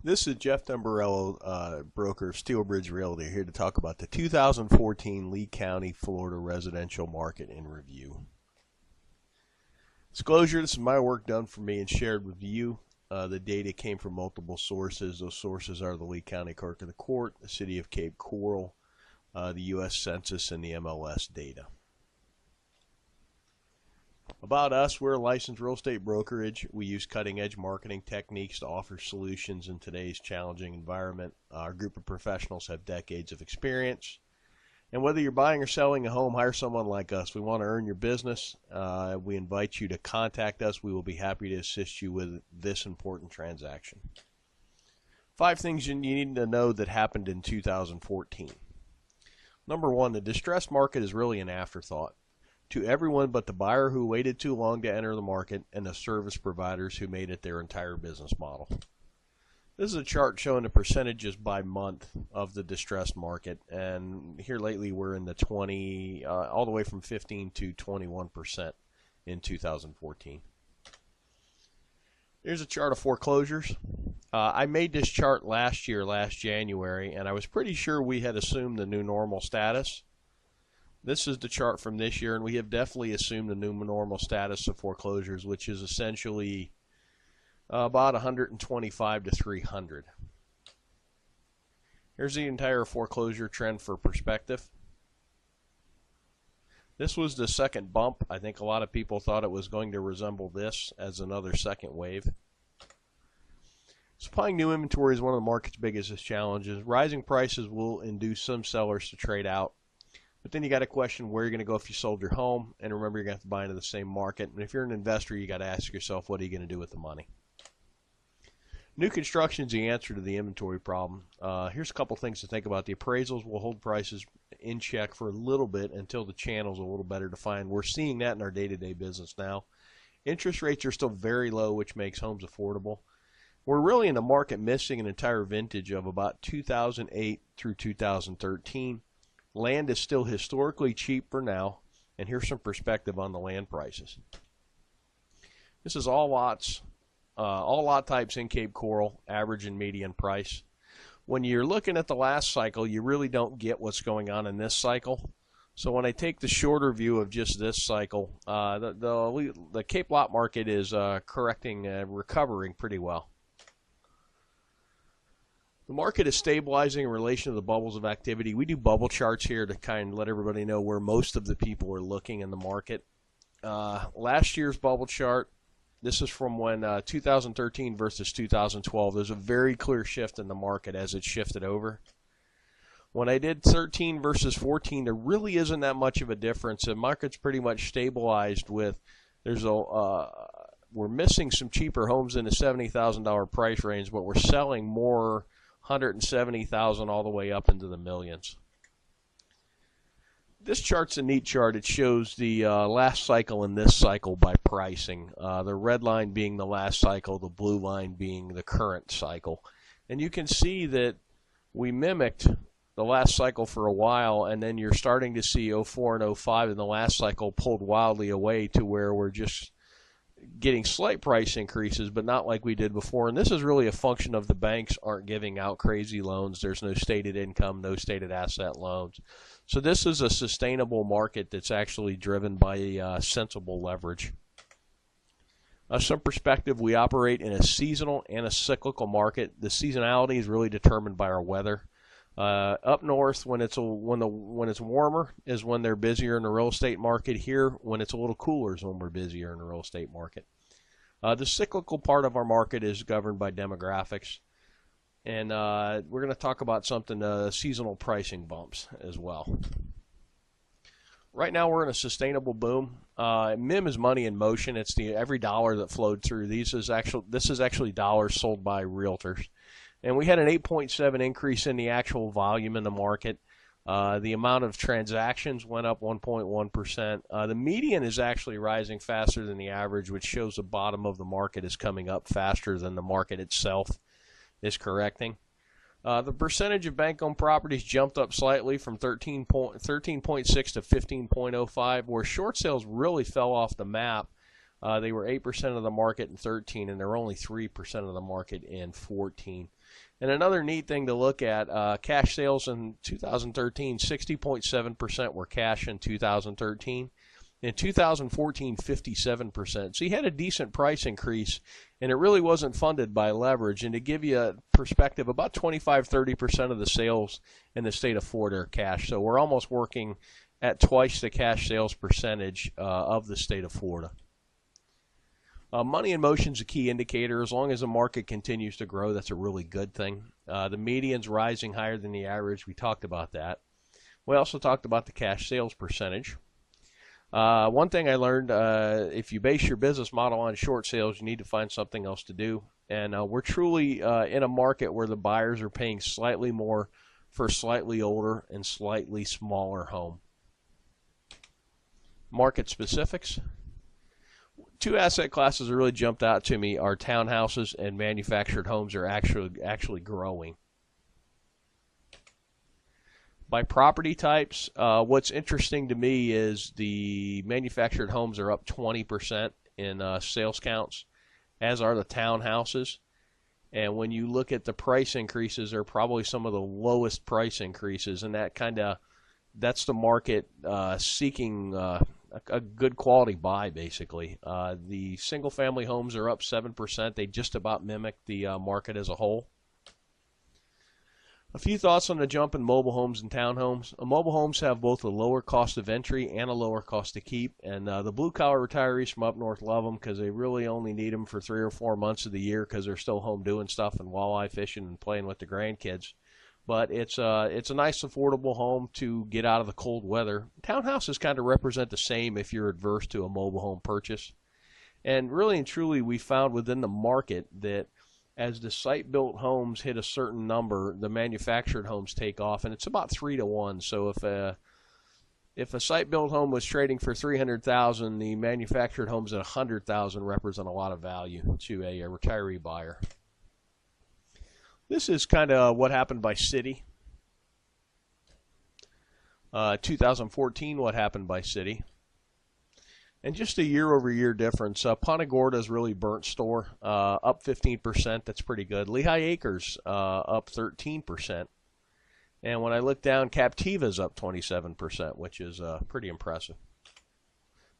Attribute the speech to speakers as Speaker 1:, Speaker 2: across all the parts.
Speaker 1: This is Jeff Dumbarello, broker of Steelbridge Realty, here to talk about the 2014 Lee County, Florida residential market in review. Disclosure, this is my work done for me and shared with you. The data came from multiple sources. Those sources are the Lee County Clerk of the Court, the City of Cape Coral, the U.S. Census, and the MLS data. About us, we're a licensed real estate brokerage. We use cutting-edge marketing techniques to offer solutions in today's challenging environment. Our group of professionals have decades of experience. And whether you're buying or selling a home, hire someone like us. We want to earn your business. We invite you to contact us. We will be happy to assist you with this important transaction. 5 things you need to know that happened in 2014. Number 1, the distressed market is really an afterthought to everyone but the buyer who waited too long to enter the market and the service providers who made it their entire business model. This is a chart showing the percentages by month of the distressed market, and here lately we're in the 20, all the way from 15 to 21% in 2014. Here's a chart of foreclosures. I made this chart last January, and I was pretty sure we had assumed the new normal status. This is the chart from this year, and we have definitely assumed the new normal status of foreclosures, which is essentially about 125 to 300. Here's the entire foreclosure trend for perspective. This was the second bump. I think a lot of people thought it was going to resemble this as another second wave. Supplying new inventory is one of the market's biggest challenges. Rising prices will induce some sellers to trade out. But then you got to question where you're going to go if you sold your home, and remember you're going to have to buy into the same market. And if you're an investor, you got to ask yourself, what are you going to do with the money? New construction is the answer to the inventory problem. Here's a couple things to think about. The appraisals will hold prices in check for a little bit until the channel's a little better defined. We're seeing that in our day-to-day business now. Interest rates are still very low, which makes homes affordable. We're really in the market missing an entire vintage of about 2008 through 2013. Land is still historically cheap for now, and here's some perspective on the land prices. This is all lots, all lot types in Cape Coral, average and median price. When you're looking at the last cycle, you really don't get what's going on in this cycle. So when I take the shorter view of just this cycle, the Cape lot market is recovering pretty well. The market is stabilizing in relation to the bubbles of activity. We do bubble charts here to kind of let everybody know where most of the people are looking in the market. Last year's bubble chart, this is from when 2013 versus 2012. There's a very clear shift in the market as it shifted over. When I did 13 versus 14, there really isn't that much of a difference. The market's pretty much stabilized with, we're missing some cheaper homes in the $70,000 price range, but we're selling more 170,000 all the way up into the millions. This chart's a neat chart. It shows the last cycle and this cycle by pricing. The red line being the last cycle, the blue line being the current cycle. And you can see that we mimicked the last cycle for a while, and then you're starting to see 04 and 05 in the last cycle pulled wildly away to where we're just getting slight price increases, but not like we did before. And this is really a function of the banks aren't giving out crazy loans. There's no stated income, no stated asset loans. So this is a sustainable market that's actually driven by sensible leverage. Some perspective, we operate in a seasonal and a cyclical market. The seasonality is really determined by our weather. Up north, when it's warmer, is when they're busier in the real estate market. Here, when it's a little cooler, is when we're busier in the real estate market. The cyclical part of our market is governed by demographics, and we're going to talk about something, seasonal pricing bumps as well. Right now, we're in a sustainable boom. MIM is money in motion. It's every dollar that flowed through. This is actually dollars sold by realtors. And we had an 8.7 increase in the actual volume in the market. The amount of transactions went up 1.1%. The median is actually rising faster than the average, which shows the bottom of the market is coming up faster than the market itself is correcting. The percentage of bank-owned properties jumped up slightly from 13.6 to 15.05, where short sales really fell off the map. They were 8% of the market in 13, and they're only 3% of the market in 14. And another neat thing to look at, cash sales in 2013, 60.7% were cash in 2013. In 2014, 57%. So you had a decent price increase, and it really wasn't funded by leverage. And to give you a perspective, about 25-30% of the sales in the state of Florida are cash. So we're almost working at twice the cash sales percentage of the state of Florida. Money in motion is a key indicator. As long as the market continues to grow, that's a really good thing. The median's rising higher than the average. We talked about that. We also talked about the cash sales percentage. One thing I learned, if you base your business model on short sales, you need to find something else to do. And we're truly in a market where the buyers are paying slightly more for a slightly older and slightly smaller home. Market specifics. Two asset classes that really jumped out to me are townhouses and manufactured homes are actually growing. By property types, what's interesting to me is the manufactured homes are up 20% in sales counts, as are the townhouses. And when you look at the price increases, they're probably some of the lowest price increases, and that's the market seeking a good quality buy, basically. The single-family homes are up 7%. They just about mimic the market as a whole. A few thoughts on the jump in mobile homes and townhomes. Mobile homes have both a lower cost of entry and a lower cost to keep, and the blue-collar retirees from up north love them because they really only need them for 3 or 4 months of the year because they're still home doing stuff and walleye fishing and playing with the grandkids. But it's a nice, affordable home to get out of the cold weather. Townhouses kind of represent the same if you're adverse to a mobile home purchase. And really and truly, we found within the market that as the site-built homes hit a certain number, the manufactured homes take off, and it's about 3 to 1. So if a site-built home was trading for $300,000, the manufactured homes at $100,000 represent a lot of value to a retiree buyer. This is kind of what happened by city. 2014, what happened by city. And just a year-over-year difference. Punta Gorda's really burnt store, up 15%. That's pretty good. Lehigh Acres up 13%. And when I look down, Captiva's up 27%, which is pretty impressive.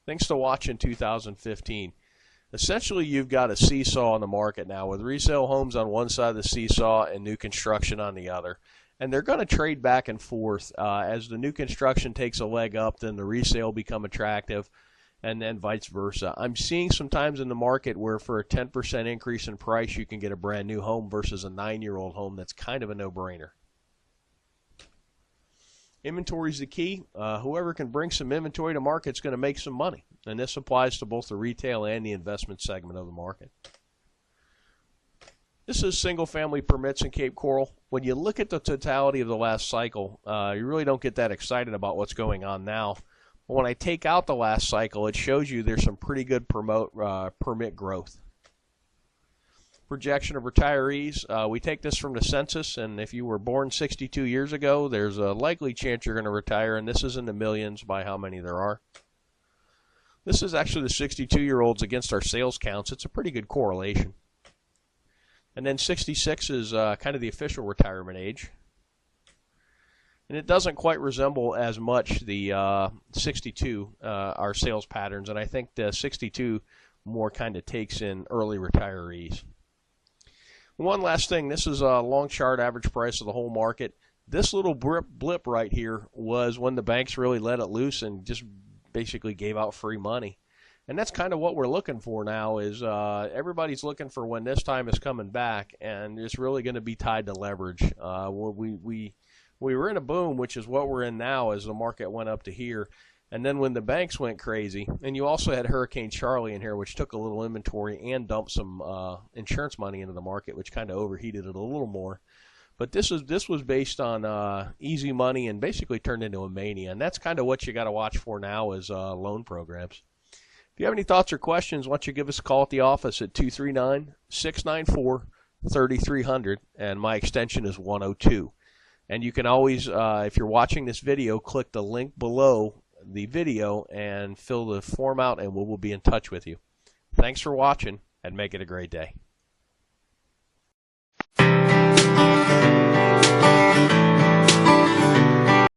Speaker 1: Things to watch in 2015. Essentially, you've got a seesaw in the market now with resale homes on one side of the seesaw and new construction on the other. And they're going to trade back and forth. As the new construction takes a leg up, then the resale become attractive, and then vice versa. I'm seeing sometimes in the market where for a 10% increase in price, you can get a brand new home versus a 9-year-old home. That's kind of a no-brainer. Inventory is the key. Whoever can bring some inventory to market is going to make some money. And this applies to both the retail and the investment segment of the market. This is single-family permits in Cape Coral. When you look at the totality of the last cycle, you really don't get that excited about what's going on now. But when I take out the last cycle, it shows you there's some pretty good permit growth. Projection of retirees. We take this from the census, and if you were born 62 years ago, there's a likely chance you're going to retire, and this is in the millions by how many there are. This is actually the 62-year-olds against our sales counts. It's a pretty good correlation. And then 66 is kind of the official retirement age. And it doesn't quite resemble as much the 62, our sales patterns, and I think the 62 more kind of takes in early retirees. One last thing, this is a long chart average price of the whole market. This little blip right here was when the banks really let it loose and just basically gave out free money. And that's kind of what we're looking for now is everybody's looking for when this time is coming back, and it's really going to be tied to leverage. We were in a boom, which is what we're in now as the market went up to here. And then when the banks went crazy, and you also had Hurricane Charlie in here, which took a little inventory and dumped some insurance money into the market, which kind of overheated it a little more. But this was based on easy money and basically turned into a mania. And that's kind of what you got to watch for now is loan programs. If you have any thoughts or questions, why don't you give us a call at the office at 239-694-3300, and my extension is 102. And you can always, if you're watching this video, click the link below the video and fill the form out, and we will be in touch with you. Thanks for watching, and make it a great day.